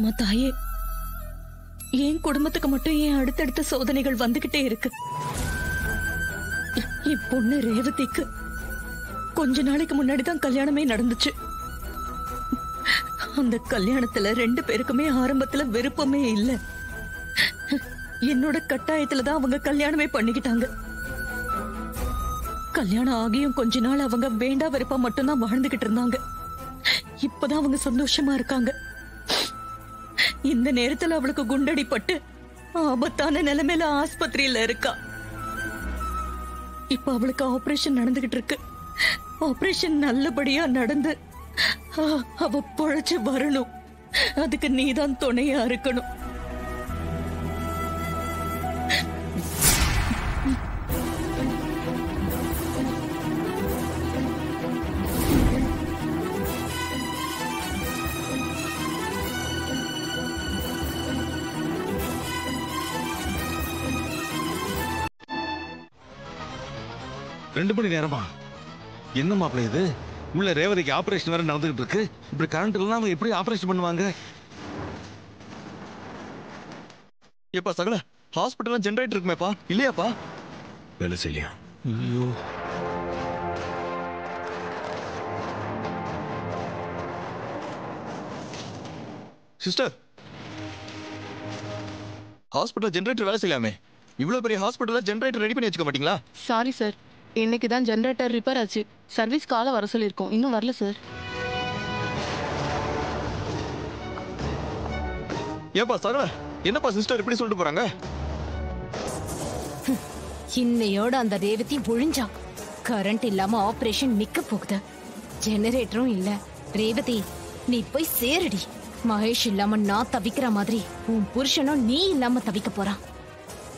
அம்மா தாயே, என் குடும்பத்துக்கு மட்டும் ஏன் அடுத்தடுத்த சோதனைகள் வந்துகிட்டே இருக்கு? என் பொண்ணு ரேவதிக்கு கொஞ்ச நாளைக்கு முன்னாடிதான் கல்யாணமே நடந்துச்சு. அந்த கல்யாணத்துல 2 பேருக்குமே ஆரம்பத்துல விருப்பமே இல்ல. என்னோட கட்டாயத்துலதான் அவங்க கல்யாணமே பண்ணிக்கிட்டாங்க. கல்யாணம் ஆகியும் கொஞ்ச நாள் அவங்க வேண்டா வெறுப்பா மட்டும்தான் வாழ்ந்துகிட்டு இருந்தாங்க. இப்பதான் அவங்க சந்தோஷமா இருக்காங்க. இந்த நேரத்துல அவளுக்கு குண்டடிப்பட்டு ஆபத்தான நிலைமையில ஆஸ்பத்திரியில இருக்கா. இப்ப அவளுக்கு ஆபரேஷன் நடந்துகிட்டு இருக்கு. ஆபரேஷன் நல்லபடியா நடந்து அவ பொழைச்சு வரணும். அதுக்கு நீதான் துணையா இருக்கணும். ரெண்டு மணி நேரமா? என்ன மாப்பிள்ள இது? உள்ள ரேவதிக்கு ஆபரேஷன் வேற நடந்துகிட்டு இருக்கு. இப்படி கரண்ட் இல்லைன்னா அவங்க எப்படி ஆபரேஷன் பண்ணுவாங்க? ஏப்பா சகல, ஹாஸ்பிட்டல்ல ஜெனரேட்டர் இருக்குமேப்பா, இல்லையாப்பா? வேலை செய்யலையா? ஐயோ, சிஸ்டர், ஹாஸ்பிட்டல் ஜெனரேட்டர் வேலை செய்யலாமே. இவ்வளவு பெரிய ஹாஸ்பிட்டல்ல ஜெனரேட்டர் ரெடி பண்ணி வச்சுக்க மாட்டீங்களா? சாரி சார், இன்னைக்கு தான் ஜெனரேட்டர் ரிப்பேர் ஆச்சு. சர்வீஸ் கால வர சொல்லியிருக்கோம், இன்னும் வரல சார். ஏப்பா சகல, என்னப்பா சிஸ்டர் இப்படி சொல்லிட்டு போறாங்க? இன்னையோட அந்த ரேவதி ஒழிஞ்சா. கரண்ட் இல்லாம ஆபரேஷன் நிக்க போகுது. ஜெனரேட்டரும் இல்ல. ரேவதி, நீ போய் சேருடி. மகேஷ் இல்லாம நான் தவிக்கிற மாதிரி உன் புருஷனும் நீ இல்லாம தவிக்க போறான்.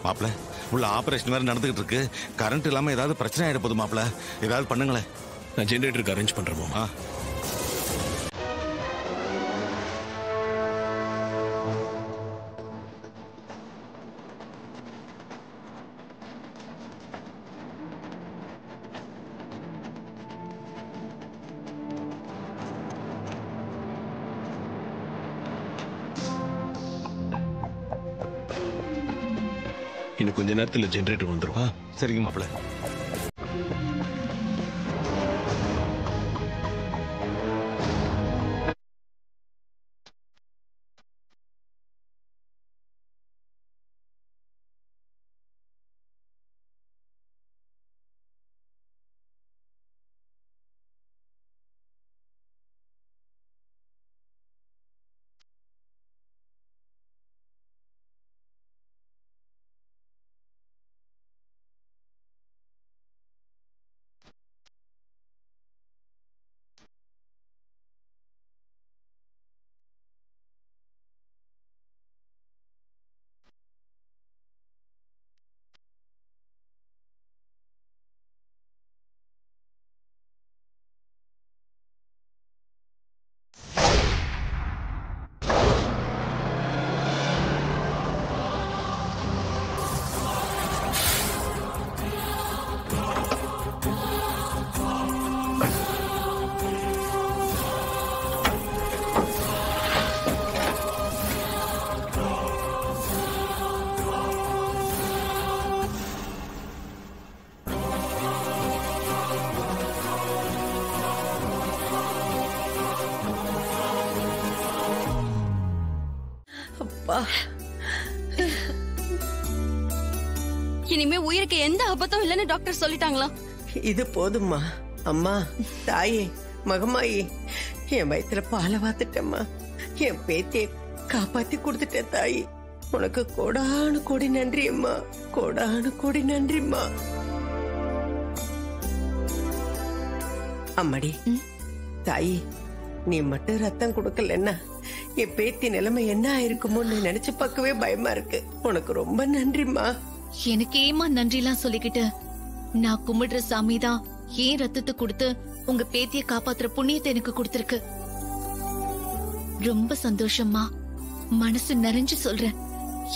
மாப்பிள்ள, உள்ள ஆபரேஷன் வேற நடந்துகிட்டு இருக்கு. கரண்ட் இல்லாம ஏதாவது பிரச்சனை ஆயிட போகுது மாப்பிள்ள. ஏதாவது பண்ணுங்களேன். நான் ஜெனரேட்டருக்கு அரேஞ்ச் பண்றேன் மாமா. இன்னும் கொஞ்ச நேரத்துல ஜெனரேட்டர் வந்துரும். சரிங்க மாப்பிள்ள. இனிமே உயிருக்கு எந்த ஆபத்தும் இல்லைன்னு டாக்டர் சொல்லிட்டாங்களா? இது போதும்மா. அம்மா, தாயே, மகமாயி, என் வயித்துல பாலை வாத்துட்டேம்மா. என் பேத்தியை காப்பாத்தி கொடுத்துட்டேன் தாயி. உனக்கு கோடானு கோடி நன்றி அம்மா. கோடானு கோடி நன்றிம்மா. அம்மாடி தாயி, நீ மட்டும் ரத்தம் கொடுக்கலன்னா என் பேத்தி நிலைமை என்ன ஆயிருக்குமோன்னு நினைச்சு பார்க்கவே பயமா இருக்கு. உனக்கு ரொம்ப நன்றிம்மா. எனக்கு ஏமா நன்றி எல்லாம் சொல்லிக்கிட்டு, நான் கும்பிடுற சாமி தான் ஏன் ரத்தத்தை கொடுத்து உங்க பேத்திய காப்பாத்துற புண்ணியத்தை எனக்கு கொடுத்திருக்கு. ரொம்ப சந்தோஷமா, மனசு நிறைஞ்சு சொல்றேன்.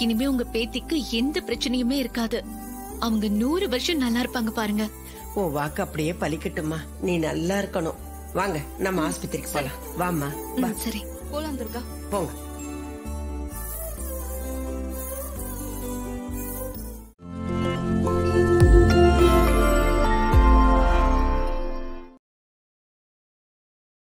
இனிமே உங்க பேத்திக்கு எந்த பிரச்சனையுமே இருக்காது. அவங்க 100 வருஷம் நல்லா இருப்பாங்க பாருங்க. உன் வாக்கு அப்படியே பலிக்கட்டுமா. நீ நல்லா இருக்கணும். வாங்க, நம்ம ஆஸ்பத்திரிக்கு போலாம். வாமா. சரி, போலாம் துர்கா. போங்க.